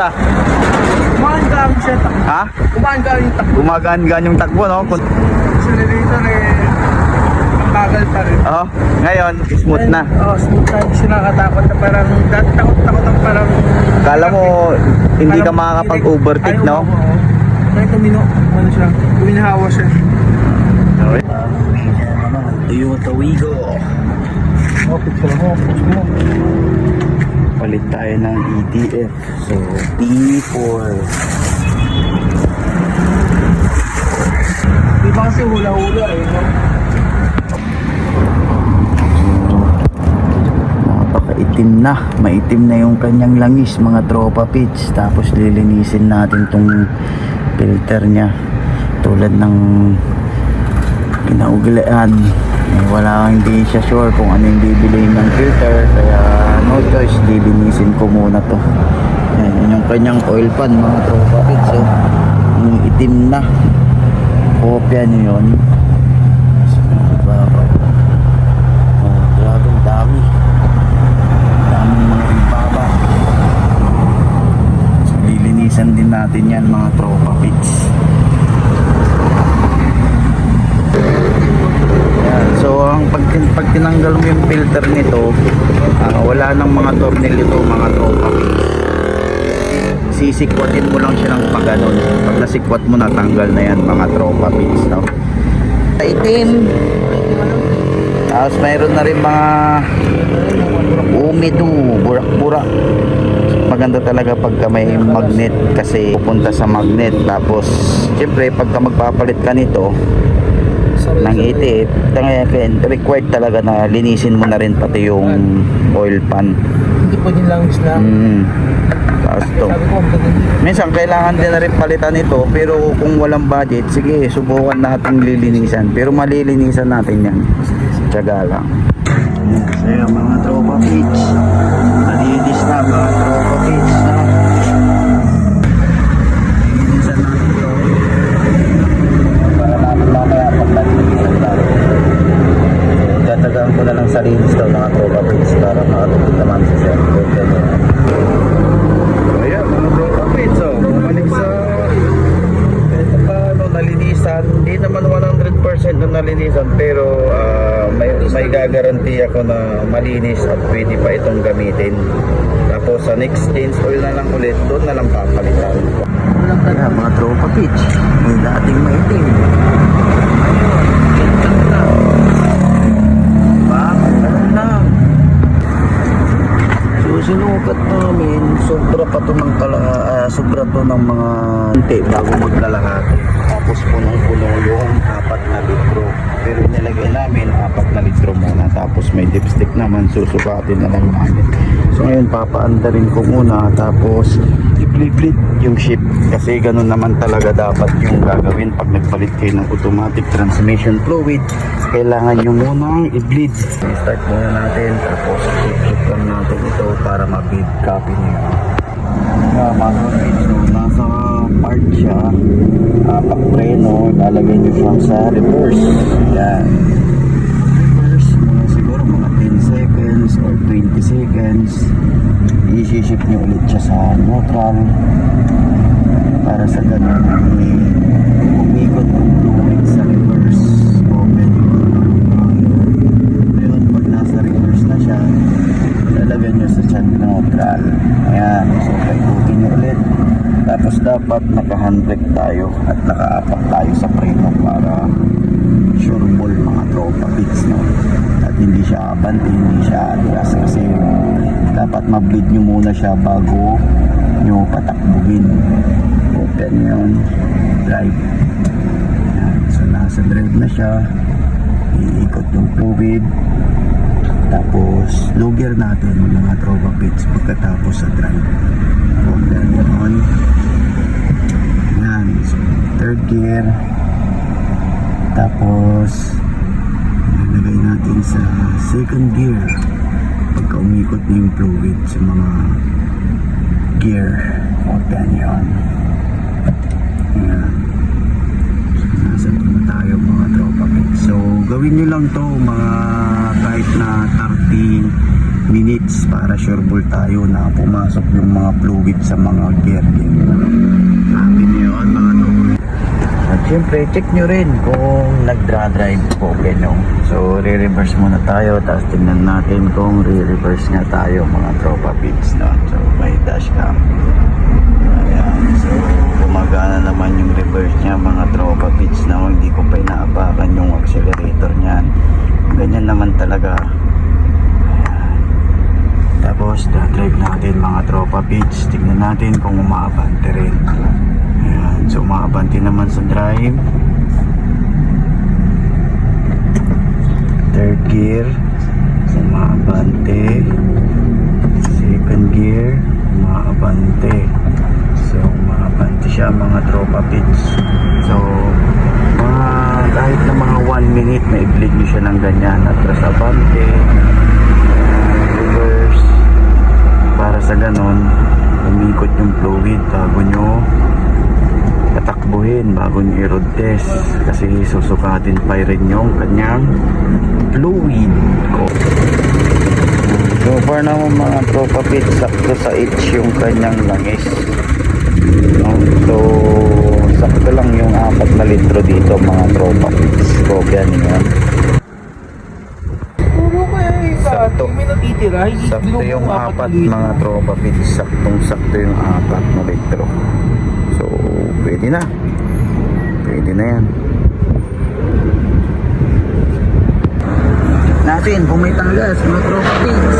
maganda. Kumagaan siya takbo. Ha? Kumagaan yung takbo. Gumagaan-gaan yung takbo, no? Accelerator bagal pa rin. Oh, ngayon, smooth na. Smooth na. Hindi siya nakakatakot na parang takot-takot ang parang... Kala mo, hindi ka makakapag-overtake, no? May ano siya, kuminahawa siya. Okay. Toyota Wigo. Picture mo, post mo. Palit tayo ng ETF. So, P4. Di ba kasi hula-hula eh, no? Napakaitim na. Maitim na yung kanyang langis, mga tropa pits. Tapos lilinisin natin tong filter niya. Tulad ng pinaugilaan. Hindi siya sure kung ano yung bibiliin ng filter, kaya no choice, lilinisin ko muna to. Ayan, yung kanyang oil pan, mga tropa pits. So, yung itim na kopya nyo yun. Grabe, daming mga ibaba. So, lilinisan din natin yan, mga tropa pits. So ang pag tinanggal mo yung filter nito, wala nang mga tornilyo ito, mga tropa. Sisikwatin mo lang siya ng pagganon. Pag nasikwat mo, natanggal na yan, mga tropa pits, no? Itim. Tapos mayroon na rin mga umido, burak-burak. Maganda talaga pagka may magnet kasi pupunta sa magnet. Tapos siyempre pagka magpapalit ka nito ng ETF, required talaga na linisin mo na rin pati yung oil pan. Hindi pwedeng langis na. Tapos to, minsan kailangan din na rin palitan ito, pero kung walang budget, sige, subukan natin lilinisan, pero malilinisan natin yan, tiyaga lang. So yun, mga tropa pits, malinis na mga tropa pits, no? Lilinisan natin ito para natin mamaya pag nalilinisan natin. Datagaan ko na lang sa linis daw, mga tropa pits, para makatupid naman sa cellphone. Ayan, mga tropa pits, so bumalik sa ito pa, nalinisan. Hindi naman 100% na nalinisan, pero may gagaranti ako na malinis at pwede pa itong gamitin. Tapos sa next change oil na lang ulit, doon na lang papalitan. Ayan, mga tropa pits, may dating maitim. Sinukat namin, sobra pa to ng sobra to ng mga hindi bago maglalahati. Tapos punong-puno yung 4 na litro. Pero nilagay namin 4 na litro muna. Tapos may dipstick naman, susukatin na lang namin. So ngayon papaandarin ko muna, tapos i-bleed yung ship. Kasi ganun naman talaga dapat yung gagawin pag nagpalit kayo ng automatic transmission fluid. Kailangan nyo munang i-bleed. I-start muna natin, tapos i-flip lang natin ito para ma-bleed copy nyo. So, nasa part siya, pag-preno, lalagay nyo siyang sa reverse. Yan. Reverse, siguro mga 10 seconds or 20 seconds. I-shift nyo ulit siya sa neutral para sa ganun umikot yung fluid sa reverse. Open. Ngayon, pag nasa reverse na siya, lalagyan nyo sa neutral. Ayan, so paikutin nyo ulit. Tapos dapat naka-handbrake tayo at naka-apak tayo sa preno para sure ball, mga tropa pits, no? At hindi siya abanti, hindi siya atras, kasi dapat ma-bleed nyo muna siya bago nyo patakbuhin. Open yun, drive. Ayan, so nasa drive na siya, iikot yung fluid, tapos low gear natin, mga tropa pits, pagkatapos sa drive. Open yun. Ayan, so third gear, tapos nilagay natin sa second gear pagka umikot na yung fluid sa mga gear. Open yun. Ayan, so nasa ito na tayo, mga tropa pits. So gawin nyo lang to mga kahit na 30 minutes para sure ball tayo na pumasok yung mga fluid sa mga gear. Happy na yun mga to. At syempre, check nyo rin kung nagdra-drive po kayo. So, re-reverse muna tayo. Tapos tingnan natin kung re-reverse nga tayo mga tropa pips. No? So, may dashcam. Ayan. So, gumagana naman yung reverse niya mga tropa pips. No? Hindi ko pa inaapakan yung accelerator niyan. Ganyan naman talaga. Ayan. Tapos, da-drive natin mga tropa pips. Tingnan natin kung umaabante rin. Ayan. So, umaabante naman sa drive. Third gear. Umaabante. Second gear. Umaabante. So, umaabante siya mga tropa pits. So, kahit na mga 1 minute, na-bleed nyo siya ng ganyan. Atras abante. Reverse. Para sa ganon, umikot yung fluid bago nyo tatakbuhin, bago nyo i-road test. Kasi susukatin pa rin yung kanyang fluid ko. So far naman mga tropa pit, sakto sa itch yung kanyang langis. No? So sakto lang yung 4 na litro dito mga tropa pits. Kopya niyo. Puro kaya Sakto. may natitira. Sakto yung 4 mga tropa pits. Sakto yung 4 na litro. So pwede na. Pwede na yan. Natin kung may tagas mga tropa pits.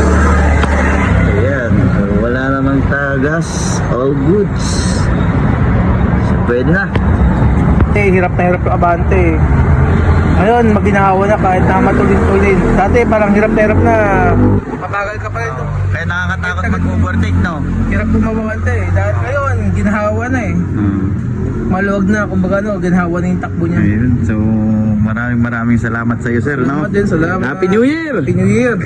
Ayan. So, wala namang tagas. All goods. So, pwede na. Hirap na hirap yung abante. Ngayon, maginahawa na kahit na matulin-tulin. Dati parang hirap na hirap na mabagal ka pa rin. Kaya nakakatakot mag-overtake, no? Hirap bumabante eh. Dahil ngayon, ginahawa na eh. Maluwag na, kumbaga no, ginahawa na yung takbo niya. Ayun. So, maraming salamat sa iyo, sir, no? Salamat din, salamat. Happy New Year! Happy New Year!